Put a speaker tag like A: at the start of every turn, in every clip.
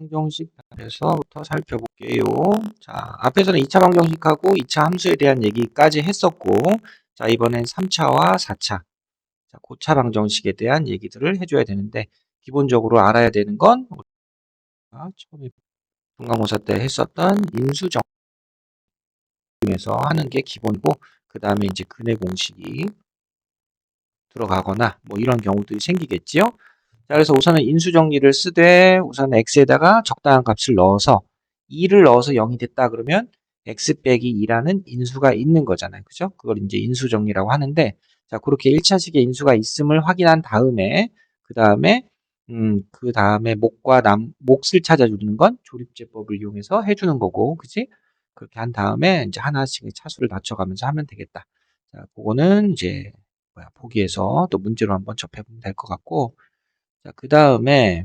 A: 방정식에서부터 살펴볼게요. 자, 앞에서는 2차 방정식하고 2차 함수에 대한 얘기까지 했었고, 자, 이번엔 3차와 4차, 자, 고차 방정식에 대한 얘기들을 해줘야 되는데, 기본적으로 알아야 되는 건 우리가 처음에 중간고사 때 했었던 인수정에서 하는 게 기본이고, 그 다음에 이제 근해 공식이 들어가거나 뭐 이런 경우들이 생기겠지요. 자, 그래서 우선은 인수정리를 쓰되 우선 x에다가 적당한 값을 넣어서 2를 넣어서 0이 됐다 그러면 x 빼기 2라는 인수가 있는 거잖아요. 그죠? 그걸 이제 인수정리라고 하는데, 자, 그렇게 1차식의 인수가 있음을 확인한 다음에 그 다음에 몫을 찾아주는 건 조립제법을 이용해서 해주는 거고, 그지? 그렇게 한 다음에 이제 하나씩 차수를 낮춰가면서 하면 되겠다. 자, 그거는 이제 보기에서 또 문제로 한번 접해보면 될 것 같고, 자, 그 다음에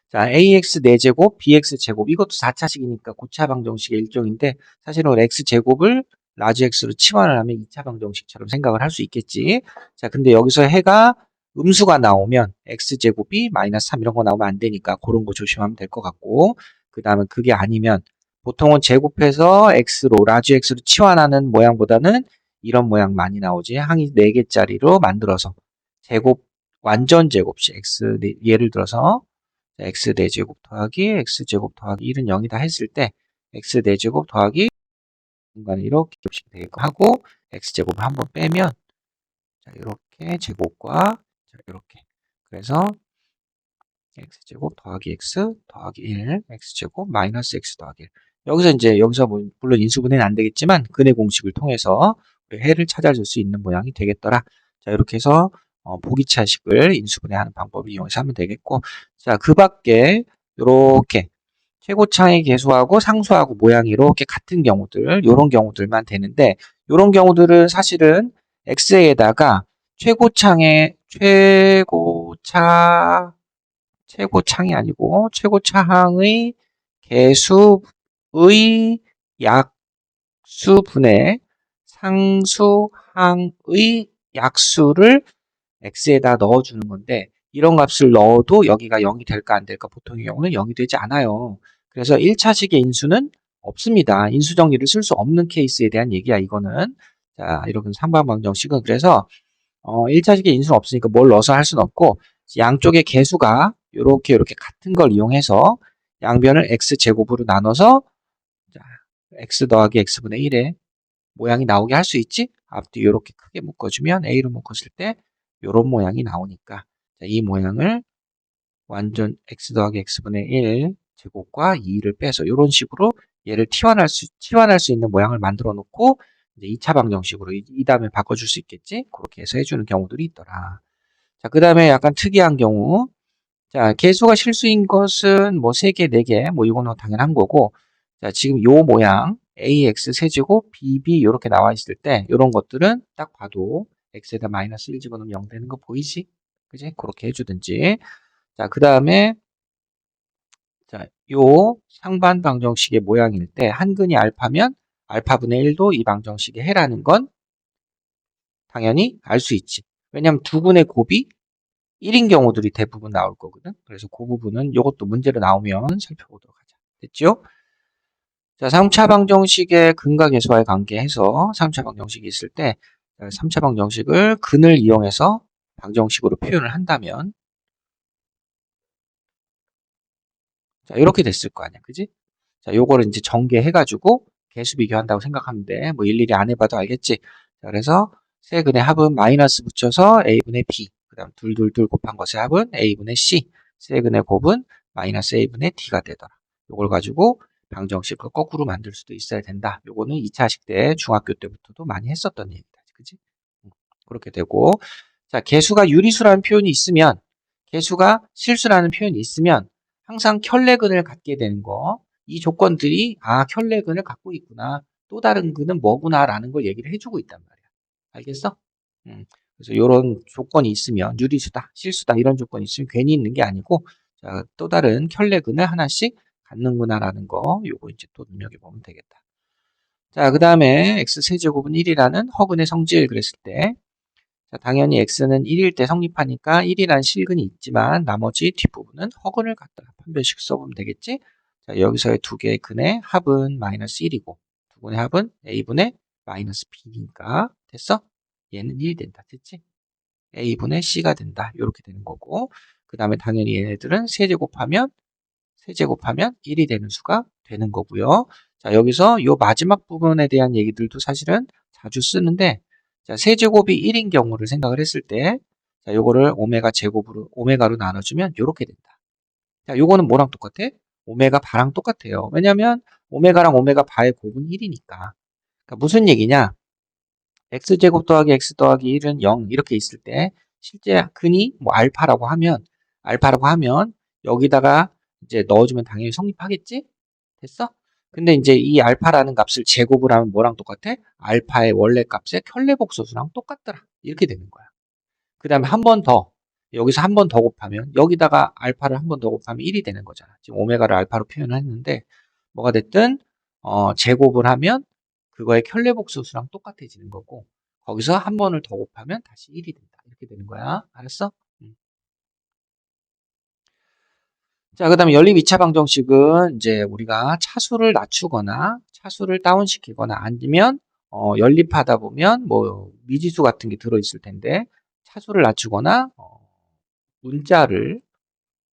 A: 자, ax 4제곱, bx 제곱 이것도 4차식이니까 고차 방정식의 일종인데 사실은 x제곱을 라지 x로 치환을 하면 2차 방정식처럼 생각을 할 수 있겠지. 자, 근데 여기서 해가 음수가 나오면 x제곱이 마이너스 3 이런 거 나오면 안 되니까 그런 거 조심하면 될 것 같고, 그 다음에 그게 아니면 보통은 제곱해서 x로 라지 x로 치환하는 모양보다는 이런 모양 많이 나오지. 항이 4개짜리로 만들어서 제곱 완전 제곱식 x 예를 들어서 x 4제곱 더하기 x제곱 더하기 1은 0이다 했을 때 x 4제곱 더하기 공간을 이렇게 겹치면 되겠고 하고 x제곱을 한번 빼면 자, 이렇게 제곱과 자, 이렇게 그래서 x제곱 더하기 x 더하기 1 x제곱 마이너스 x 더하기 1 여기서 뭐 물론 인수분해는 안 되겠지만 근해 공식을 통해서 해를 찾아줄 수 있는 모양이 되겠더라. 자, 이렇게 해서 보기차식을 인수분해하는 방법을 이용해서 하면 되겠고, 자, 그 밖에 이렇게 최고차의 개수하고 상수하고 모양이 이렇게 같은 경우들, 이런 경우들만 되는데, 이런 경우들은 사실은 x에다가 최고창이 아니고 최고차항의 개수의 약수분의 상수항의 약수를 x에다 넣어주는 건데, 이런 값을 넣어도 여기가 0이 될까 안 될까? 보통의 경우는 0이 되지 않아요. 그래서 1차식의 인수는 없습니다. 인수정리를 쓸 수 없는 케이스에 대한 얘기야, 이거는. 자, 이런 상반방정식은 그래서 1차식의 인수는 없으니까 뭘 넣어서 할 수는 없고, 양쪽의 개수가 이렇게 같은 걸 이용해서 양변을 x제곱으로 나눠서 자, x 더하기 x분의 1의 모양이 나오게 할 수 있지? 앞뒤 이렇게 크게 묶어주면 A로 묶었을 때 이런 모양이 나오니까 자, 이 모양을 완전 x 더하기 x분의 1 제곱과 2를 빼서 이런 식으로 얘를 치환할 수 있는 모양을 만들어 놓고 이제 2차 방정식으로 이 다음에 바꿔줄 수 있겠지? 그렇게 해서 해주는 경우들이 있더라. 자, 그 다음에 약간 특이한 경우. 자, 개수가 실수인 것은 뭐 3개, 4개, 뭐 이거는 당연한 거고. 자, 지금 요 모양 ax 세제곱 bb 이렇게 나와 있을 때 이런 것들은 딱 봐도 x에다 마이너스 1 집어넣으면 0 되는 거 보이지? 그지? 그렇게 해주든지. 자, 그 다음에 자, 요 상반 방정식의 모양일 때 한근이 알파면 알파분의 1도 이 방정식의 해라는 건 당연히 알 수 있지. 왜냐면 두 근의 곱이 1인 경우들이 대부분 나올 거거든. 그래서 그 부분은 이것도 문제로 나오면 살펴보도록 하자. 됐죠? 자, 3차 방정식의 근과 계수와의 관계해서 3차 방정식이 있을 때 3차 방정식을 근을 이용해서 방정식으로 표현을 한다면 자, 이렇게 됐을 거 아니야. 그지? 자, 요거를 이제 전개해가지고 개수 비교한다고 생각하면 돼. 뭐 일일이 안 해봐도 알겠지? 자, 그래서 세 근의 합은 마이너스 붙여서 a분의 b. 그 다음 둘둘둘 곱한 것의 합은 a분의 c. 세 근의 곱은 마이너스 a분의 d가 되더라. 요걸 가지고 방정식을 거꾸로 만들 수도 있어야 된다. 요거는 2차식 때 중학교 때부터도 많이 했었던 얘기다. 그지? 그렇게 되고. 자, 개수가 유리수라는 표현이 있으면, 개수가 실수라는 표현이 있으면 항상 켤레근을 갖게 되는 거. 이 조건들이 켤레근을 갖고 있구나. 또 다른 근은 뭐구나 라는 걸 얘기를 해주고 있단 말이야. 알겠어? 그래서 이런 조건이 있으면 유리수다, 실수다 이런 조건이 있으면 괜히 있는 게 아니고 자, 또 다른 켤레근을 하나씩 갖는구나 라는 거 요거 이제 또 눈여겨보면 되겠다. 자, 그 다음에 x세제곱은 1이라는 허근의 성질 그랬을 때 자, 당연히 x는 1일 때 성립하니까 1이라는 실근이 있지만 나머지 뒷부분은 허근을 갖다 판별식 써보면 되겠지? 자, 여기서의 두 개의 근의 합은 마이너스 1이고 두 근의 합은 a분의 마이너스 b니까 됐어? 얘는 1이 된다. 됐지? a분의 c가 된다. 이렇게 되는 거고 그 다음에 당연히 얘네들은 세제곱하면 1이 되는 수가 되는 거고요. 자, 여기서 이 마지막 부분에 대한 얘기들도 사실은 자주 쓰는데, 자, 세제곱이 1인 경우를 생각을 했을 때, 자, 요거를 오메가로 나눠주면 이렇게 된다. 자, 요거는 뭐랑 똑같아? 오메가 바랑 똑같아요. 왜냐면 오메가랑 오메가 바의 곱은 1이니까. 그러니까 무슨 얘기냐? x제곱 더하기 x 더하기 1은 0 이렇게 있을 때 실제 근이 뭐 알파라고 하면 여기다가 이제 넣어주면 당연히 성립하겠지? 됐어? 근데 이제 이 알파라는 값을 제곱을 하면 뭐랑 똑같아? 알파의 원래 값의 켤레복소수랑 똑같더라. 이렇게 되는 거야. 그 다음에 한 번 더, 여기서 한 번 더 곱하면 여기다가 알파를 한 번 더 곱하면 1이 되는 거잖아. 지금 오메가를 알파로 표현을 했는데 뭐가 됐든 제곱을 하면 그거의 켤레복소수랑 똑같아지는 거고 거기서 한 번을 더 곱하면 다시 1이 된다. 이렇게 되는 거야. 알았어? 자, 그 다음에 연립 2차 방정식은 이제 우리가 차수를 낮추거나 차수를 다운시키거나 아니면 연립하다 보면 뭐 미지수 같은 게 들어있을 텐데 차수를 낮추거나 문자를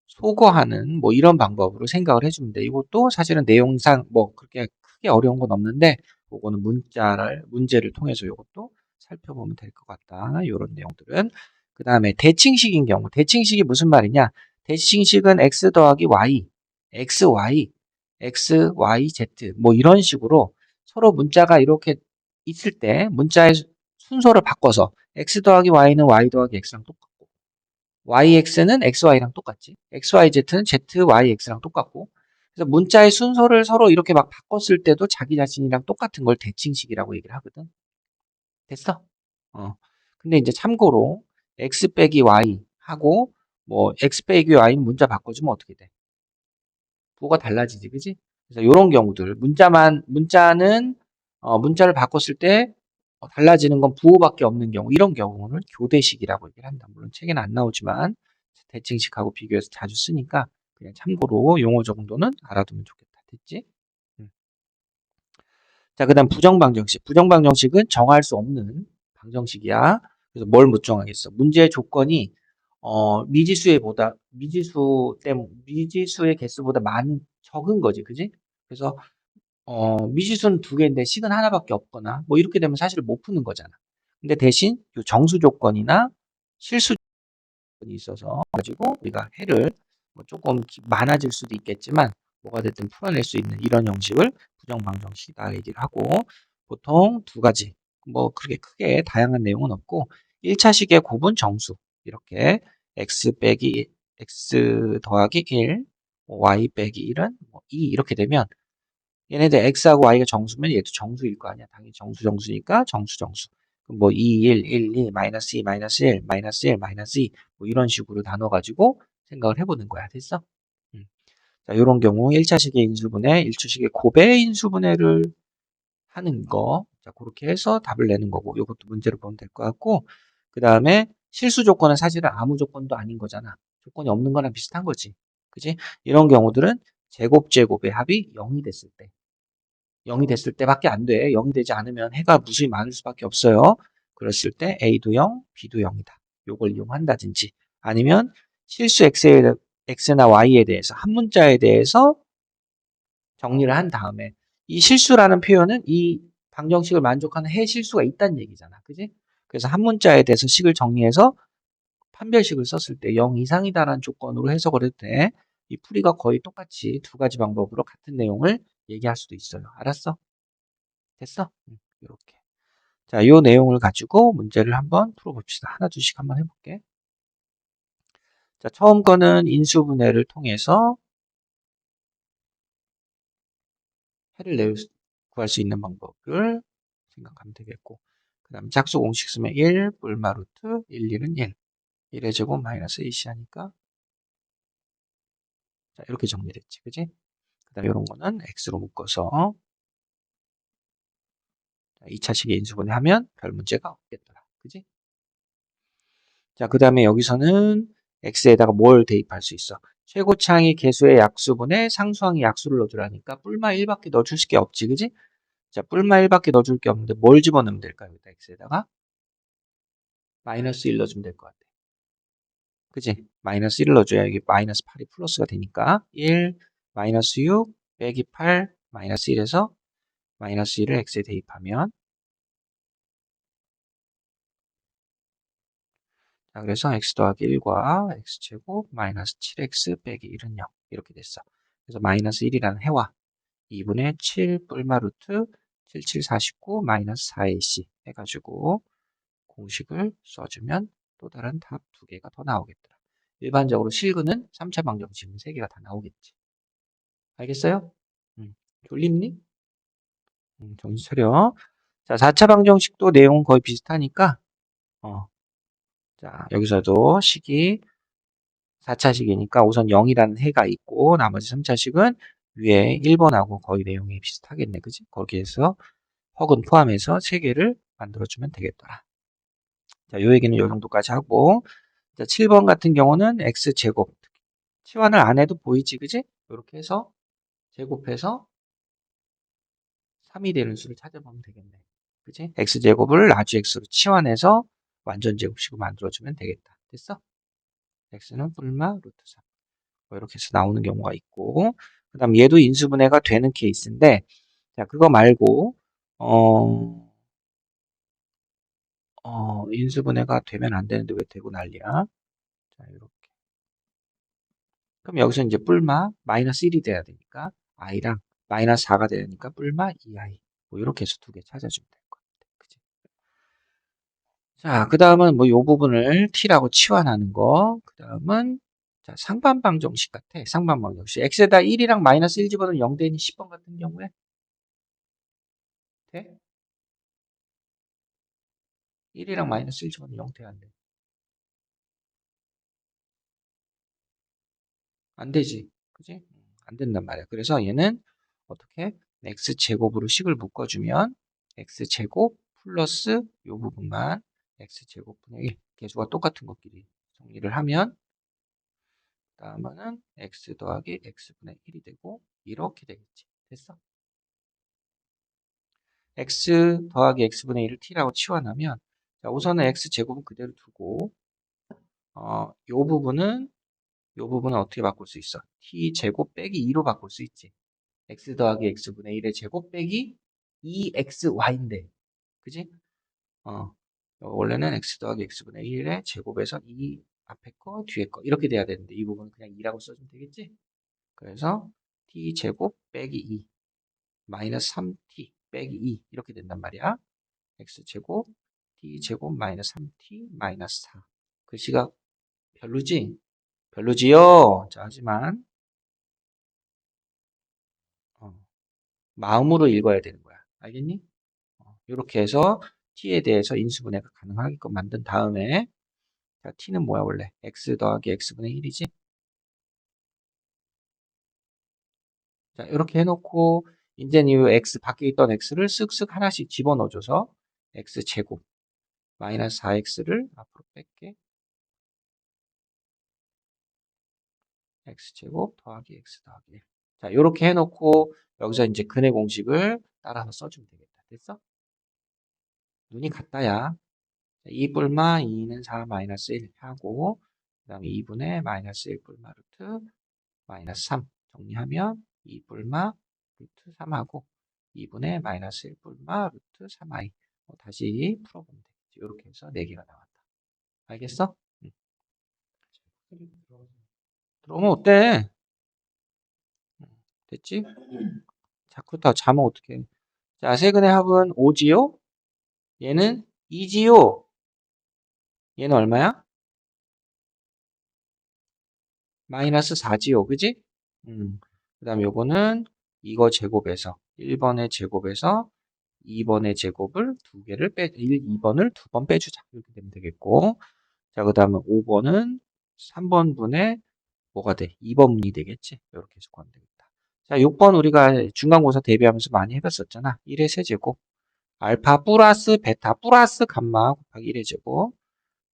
A: 소거하는 뭐 이런 방법으로 생각을 해주면 돼. 이것도 사실은 내용상 뭐 그렇게 크게 어려운 건 없는데 그거는 문제를 통해서 이것도 살펴보면 될 것 같다. 이런 내용들은. 그 다음에 대칭식인 경우 대칭식이 무슨 말이냐? 대칭식은 x 더하기 y, x, y, z 뭐 이런 식으로 서로 문자가 이렇게 있을 때 문자의 순서를 바꿔서 x 더하기 y는 y 더하기 x랑 똑같고 yx는 xy랑 똑같지. xyz는 zyx랑 똑같고. 그래서 문자의 순서를 서로 이렇게 막 바꿨을 때도 자기 자신이랑 똑같은 걸 대칭식이라고 얘기를 하거든. 됐어? 어. 근데 이제 참고로 x 빼기 y 하고 뭐 x 빼기 y는 문자 바꿔주면 어떻게 돼? 부호가 달라지지, 그지? 그래서 이런 경우들 문자는 문자를 바꿨을 때 달라지는 건 부호밖에 없는 경우 이런 경우는 교대식이라고 얘기를 한다. 물론 책에는 안 나오지만 대칭식하고 비교해서 자주 쓰니까 그냥 참고로 용어 정도는 알아두면 좋겠다. 됐지? 음. 자, 그다음 부정방정식. 부정방정식은 정할 수 없는 방정식이야. 그래서 뭘 못 정하겠어? 문제의 조건이 미지수의 개수보다 적은 거지, 그지? 그래서 미지수는 두 개인데 식은 하나밖에 없거나 뭐 이렇게 되면 사실 못 푸는 거잖아. 근데 대신 요 정수 조건이나 실수 조건이 있어서 가지고 우리가 해를 뭐 조금 많아질 수도 있겠지만 뭐가 됐든 풀어낼 수 있는 이런 형식을 부정방정식이다 얘기를 하고 보통 두 가지 뭐 그렇게 크게 다양한 내용은 없고 1차식의 곱은 정수 이렇게 x 더하기 1 y 빼기 1은 뭐 2 이렇게 되면 얘네들 x하고 y가 정수면 얘도 정수일 거 아니야. 당연히 정수니까 정수. 그럼 뭐 2, 1, 2, 마이너스 2, 마이너스 1, 마이너스 1, 마이너스 2, 뭐 이런 식으로 나눠가지고 생각을 해보는 거야. 됐어? 음. 자, 요런 경우 1차식의 인수분해, 1차식의 곱의 인수분해를 하는 거. 자, 그렇게 해서 답을 내는 거고, 요것도 문제로 보면 될 것 같고, 그 다음에 실수 조건은 사실은 아무 조건도 아닌 거잖아. 조건이 없는 거랑 비슷한 거지. 그지? 이런 경우들은 제곱의 합이 0이 됐을 때. 0이 됐을 때밖에 안 돼. 0이 되지 않으면 해가 무수히 많을 수밖에 없어요. 그랬을 때 A도 0, B도 0이다. 요걸 이용한다든지 아니면 실수 X나 Y에 대해서 한 문자에 대해서 정리를 한 다음에 이 실수라는 표현은 이 방정식을 만족하는 해 실수가 있다는 얘기잖아. 그지? 그래서 한 문자에 대해서 식을 정리해서 판별식을 썼을 때 0 이상이다라는 조건으로 해석을 해도 돼. 이 풀이가 거의 똑같이 두 가지 방법으로 같은 내용을 얘기할 수도 있어요. 알았어? 됐어? 이렇게. 자, 이 내용을 가지고 문제를 한번 풀어봅시다. 하나, 둘씩 한번 해볼게. 자, 처음 거는 인수분해를 통해서 해를 구할 수 있는 방법을 생각하면 되겠고, 그 다음에 작수 공식 쓰면 1, 불마 루트, 1, 1은 1. 1의 제곱 마이너스 2시 하니까, 자, 이렇게 정리됐지. 그지? 그 다음에 이런 거는 x로 묶어서 2차식의 인수분해 하면 별 문제가 없겠더라. 그지? 자, 그 다음에 여기서는 x에다가 뭘 대입할 수 있어? 최고차항이 개수의 약수분에 상수항이 약수를 넣어주라니까 뿔마 1밖에 넣어줄 게 없지, 그지? 자, 뿔마 1밖에 넣어줄 게 없는데 뭘 집어넣으면 될까요? 여기다 x에다가 마이너스 1 넣어주면 될 것 같아. 그지? 마이너스 1을 넣어줘야 이게 마이너스 8이 플러스가 되니까 1, 마이너스 6, 빼기 8, 마이너스 1에서 마이너스 1을 x에 대입하면 자, 그래서 x 더하기 1과 x제곱 마이너스 7x 빼기 1은 0 이렇게 됐어. 그래서 마이너스 1이라는 해와 2분의 7 뿔마 루트 7749 마이너스 4ac 해가지고 공식을 써주면 또 다른 답 2개가 더 나오겠더라. 일반적으로 실근은 3차 방정식은 3개가 다 나오겠지. 알겠어요? 졸립니? 정신 차려. 자, 4차 방정식도 내용은 거의 비슷하니까 자, 여기서도 식이 4차식이니까 우선 0이라는 해가 있고 나머지 3차식은 위에 1번하고 거의 내용이 비슷하겠네. 그지? 거기에서 허근 포함해서 3개를 만들어주면 되겠더라. 자, 요 얘기는 요 정도까지 하고 자, 7번 같은 경우는 x제곱 치환을 안 해도 보이지, 그지? 이렇게 해서 제곱해서 3이 되는 수를 찾아보면 되겠네. 그지? x제곱을 나주 x로 치환해서 완전 제곱식으로 만들어주면 되겠다. 됐어? x는 뿔마 루트 3. 뭐 이렇게 해서 나오는 경우가 있고 그 다음 얘도 인수분해가 되는 케이스인데 자, 그거 말고 인수분해가 되면 안 되는데 왜 되고 난리야? 자, 이렇게. 그럼 여기서 이제 뿔마 마이너스 1이 돼야 되니까 i랑 마이너스 4가 되니까 뿔마 2i 뭐 이렇게 해서 2개 찾아주면 될 것 같아. 그치? 자, 그 다음은 뭐 요 부분을 t라고 치환하는 거. 그 다음은 자, 상반방정식 같아. 상반방정식. x에다 1이랑 마이너스 1 집어넣으면 0 되니 10번 같은 경우에 돼? 1이랑 마이너스 1 집어넣으면 0 돼야 안 돼. 안 되지. 그지? 안 된단 말이야. 그래서 얘는 어떻게? x제곱으로 식을 묶어주면 x제곱 플러스 요 부분만 x제곱분의 1 개수가 똑같은 것끼리 정리를 하면 다음은 x 더하기 x분의 1이 되고 이렇게 되겠지. 됐어? x 더하기 x분의 1을 t라고 치환하면 자, 우선은 x제곱은 그대로 두고 요 부분은 어떻게 바꿀 수 있어? t제곱 빼기 2로 바꿀 수 있지. x 더하기 x분의 1의 제곱 빼기 2xy인데 그지? 어, 원래는 x 더하기 x분의 1의 제곱에서 2 앞에 거 뒤에 거 이렇게 돼야 되는데 이 부분은 그냥 2라고 써주면 되겠지? 그래서 t제곱 빼기 2 마이너스 3t 빼기 2 이렇게 된단 말이야. x제곱 t제곱 마이너스 3t 마이너스 4 글씨가 별로지? 별로지요? 자, 하지만 어, 마음으로 읽어야 되는 거야. 알겠니? 이렇게 해서 t에 대해서 인수분해가 가능하게끔 만든 다음에 자, t는 뭐야 원래? x 더하기 x분의 1이지? 자, 이렇게 해놓고 이제는 이 x 밖에 있던 x를 쓱쓱 하나씩 집어넣어줘서 x제곱 마이너스 4x를 앞으로 뺄게. x제곱 더하기 x 더하기 1. 자, 이렇게 해놓고 여기서 이제 근의 공식을 따라서 써주면 되겠다. 됐어? 눈이 같다야. 2 뿔마 2는 4 마이너스 1 하고 그 다음에 2분의 마이너스 1 뿔마 루트 마이너스 3 정리하면 2 뿔마 루트 3하고 2분의 마이너스 1 뿔마 루트 3i 다시 풀어보면 되겠지. 이렇게 해서 4개가 나왔다. 알겠어? 응. 들어오면 어때? 됐지? 자꾸 다 자면 어떡해. 자, 세근의 합은 5지요? 얘는 2지요? 얘는 얼마야? 마이너스 4지요. 그지? 그 다음 요거는 이거 제곱에서 1번의 제곱에서 2번의 제곱을 2개를 2번을 2번 빼주자. 이렇게 되면 되겠고. 자, 그 다음에 5번은 3번분의 뭐가 돼? 2번분이 되겠지? 이렇게 해서 구하면 되겠다. 자, 6번 우리가 중간고사 대비하면서 많이 해봤었잖아. 1의 세제곱. 알파 플러스 베타 플러스 감마 곱하기 1의 제곱.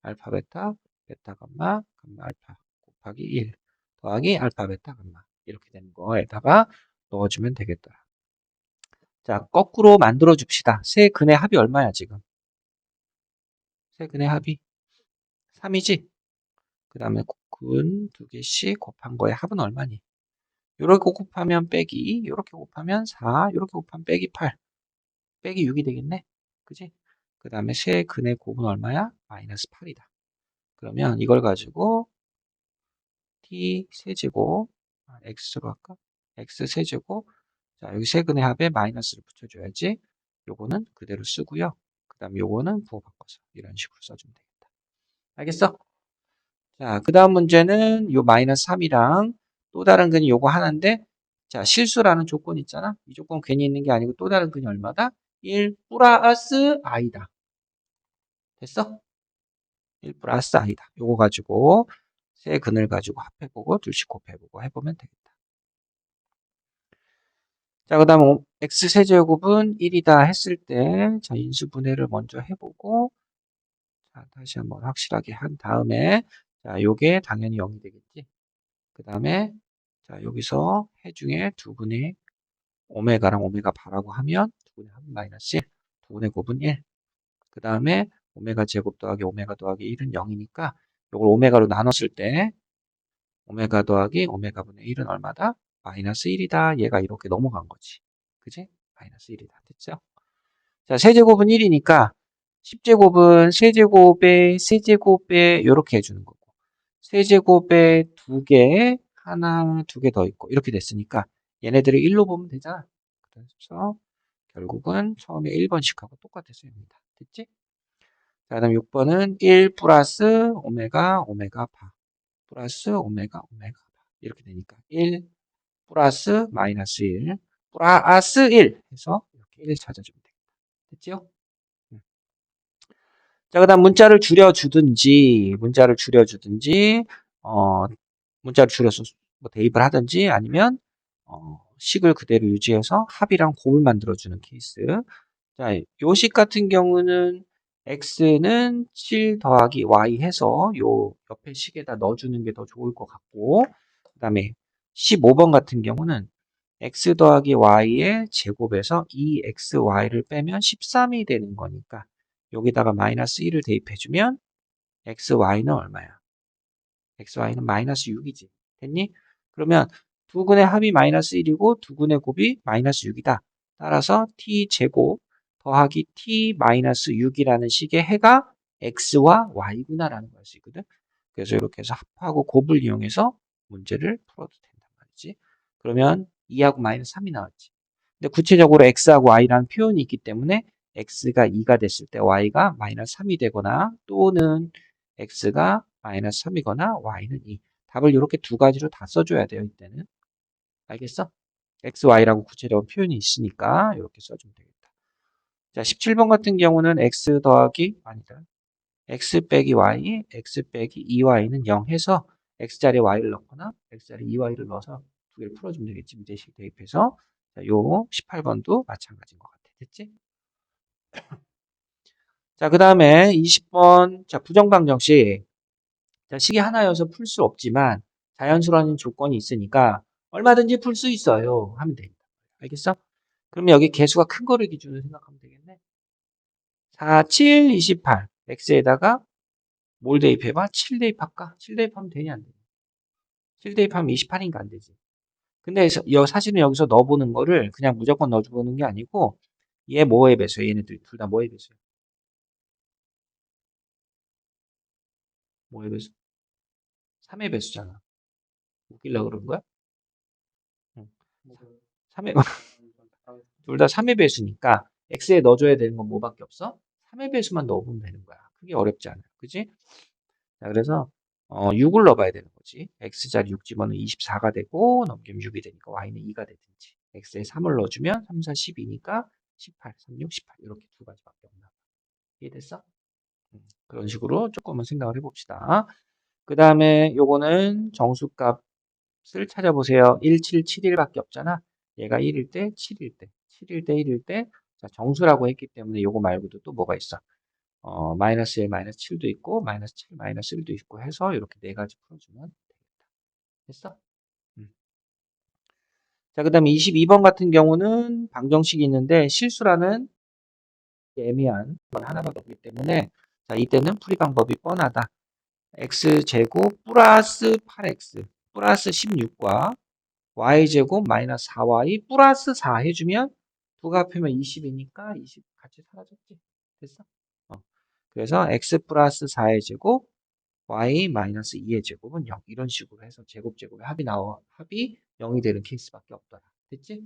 A: 알파 베타 베타 감마 감마 알파 곱하기 1 더하기 알파 베타 감마 이렇게 되는 거에다가 넣어주면 되겠더라. 자, 거꾸로 만들어 줍시다. 세 근의 합이 얼마야 지금? 세 근의 합이 3이지? 그 다음에 근 두 개씩 곱한 거의 합은 얼마니? 요렇게 곱하면 빼기, 요렇게 곱하면 4, 요렇게 곱하면 빼기 8, 빼기 6이 되겠네? 그지? 그 다음에 세 근의 곱은 얼마야? 마이너스 8이다. 그러면 이걸 가지고 t 세제곱, x로 할까? x 세제곱, 자, 여기 세근의 합에 마이너스를 붙여줘야지. 요거는 그대로 쓰고요. 그 다음에 요거는 부호 바꿔서 이런 식으로 써주면 되겠다. 알겠어? 자, 그 다음 문제는 요 마이너스 3이랑 또 다른 근이 요거 하나인데, 자, 실수라는 조건 있잖아. 이 조건 괜히 있는 게 아니고 또 다른 근이 얼마다? 1 플러스 i다. 됐어? 1 플러스 i다. 요거 가지고 세 근을 가지고 합해보고 둘씩 곱해보고 해보면 되겠다. 자, 그 다음 x세제곱은 1이다 했을 때, 자, 인수분해를 먼저 해보고, 자, 다시 한번 확실하게 한 다음에, 자, 요게 당연히 0이 되겠지. 그 다음에, 자, 여기서 해 중에 두 분의 오메가랑 오메가 바라고 하면, 두 분의 합은 마이너스 1, 두 분의 곱은 1. 그 다음에, 오메가 제곱 더하기 오메가 더하기 1은 0이니까, 요걸 오메가로 나눴을 때, 오메가 더하기 오메가 분의 1은 얼마다? 마이너스 1이다. 얘가 이렇게 넘어간 거지. 그지? 마이너스 1이다. 됐죠? 자, 세제곱은 1이니까 10제곱은 세제곱에 세제곱에 이렇게 해주는 거고 세제곱에 두 개, 하나, 두 개 더 있고 이렇게 됐으니까 얘네들을 1로 보면 되잖아. 그래서 결국은 처음에 1번씩하고 똑같았습니다. 됐지? 자, 그다음 6번은 1 플러스 오메가 오메가 바 플러스 오메가 오메가 바 이렇게 되니까 1 플러스 마이너스 1 플러스 1 해서 이렇게 1 찾아주면 되겠다. 됐죠? 자, 그다음 문자를 줄여주든지, 어, 문자를 줄여서 뭐 대입을 하든지 아니면 식을 그대로 유지해서 합이랑 곱을 만들어주는 케이스. 자, 요식 같은 경우는 x는 7 더하기 y 해서 요 옆에 식에다 넣어주는 게 더 좋을 것 같고, 그다음에 15번 같은 경우는 x 더하기 y의 제곱에서 2xy를 빼면 13이 되는 거니까 여기다가 마이너스 1을 대입해주면 xy는 얼마야? xy는 마이너스 6이지. 됐니? 그러면 두 근의 합이 마이너스 1이고 두 근의 곱이 마이너스 6이다. 따라서 t제곱 더하기 t 마이너스 6이라는 식의 해가 x와 y구나라는 걸 수 있거든. 그래서 이렇게 해서 합하고 곱을 이용해서 문제를 풀어도 된단 말이지. 그러면 2하고 마이너스 3이 나왔지. 근데 구체적으로 x하고 y라는 표현이 있기 때문에 x가 2가 됐을 때 y가 마이너스 3이 되거나 또는 x가 마이너스 3이거나 y는 2. 답을 이렇게 두 가지로 다 써줘야 돼요. 이때는. 알겠어? x, y라고 구체적으로 표현이 있으니까 이렇게 써주면 되겠다. 자, 17번 같은 경우는 x 더하기 아니다. x 빼기 y, x 빼기 2y는 0 해서 x자리에 y를 넣거나 x자리에 2y를 넣어서 두 개를 풀어주면 되겠지. 미대식 대입해서. 자, 요 18번도 마찬가지인 것 같아. 됐지? 자, 그 다음에 20번. 자, 부정방정식. 자, 식이 하나여서 풀 수 없지만 자연수라는 조건이 있으니까 얼마든지 풀 수 있어요. 하면 됩니다. 알겠어? 그러면 여기 개수가 큰 거를 기준으로 생각하면 되겠네. 4, 7, 28. x에다가 뭘 대입해봐? 7 대입할까? 7 대입하면 되냐, 안 되냐? 7 대입하면 28인가 안 되지. 근데 사실은 여기서 넣어보는 거를 그냥 무조건 넣어보는 게 아니고 얘 뭐의 배수야? 얘네들 둘 다 뭐의 배수야? 뭐의 배수? 3의 배수잖아. 웃기려고 그런 거야? 응. 3의, 둘 다 3의 배수니까 x에 넣어줘야 되는 건 뭐밖에 없어? 3의 배수만 넣어보면 되는 거야. 그게 어렵지 않아. 그지? 자, 그래서 6을 넣어봐야 되는 거지. x자리 6 집어넣으면 24가 되고 넘기면 6이 되니까 y는 2가 되든지 x에 3을 넣어주면 3, 4, 12니까 18, 36, 18 이렇게 두 가지밖에 없나 봐. 이해됐어? 그런 식으로 조금은 생각을 해봅시다. 그 다음에 요거는 정수값을 찾아보세요. 1, 7, 7일밖에 없잖아. 얘가 1일 때, 7일 때, 7일 때, 1일 때. 자, 정수라고 했기 때문에 요거 말고도 또 뭐가 있어? 마이너스 1, 마이너스 7도 있고, 마이너스 7, 마이너스 1도 있고 해서 이렇게 네 가지 풀어주면 되겠다. 됐어? 음. 자, 그 다음에 22번 같은 경우는 방정식이 있는데 실수라는 애매한 건 하나밖에 없기 때문에 자, 이때는 풀이 방법이 뻔하다. x제곱 플러스 8x 플러스 16과 y제곱 마이너스 4y 플러스 4 해주면 두가 합하면 20이니까 20 같이 사라졌지. 됐어? 그래서 x 플러스 4의 제곱 y 마이너스 2의 제곱은 0 이런 식으로 해서 제곱제곱의 합이 0이 되는 케이스밖에 없더라. 됐지?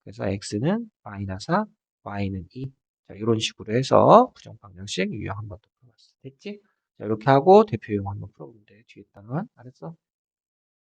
A: 그래서 x는 마이너스 4, y는 2. 자, 이런 식으로 해서 부정방정식 유형 한번 더 풀어봤어. 됐지? 자, 이렇게 하고 대표용 한번 풀어보면 돼. 뒤에 있다는 알았어?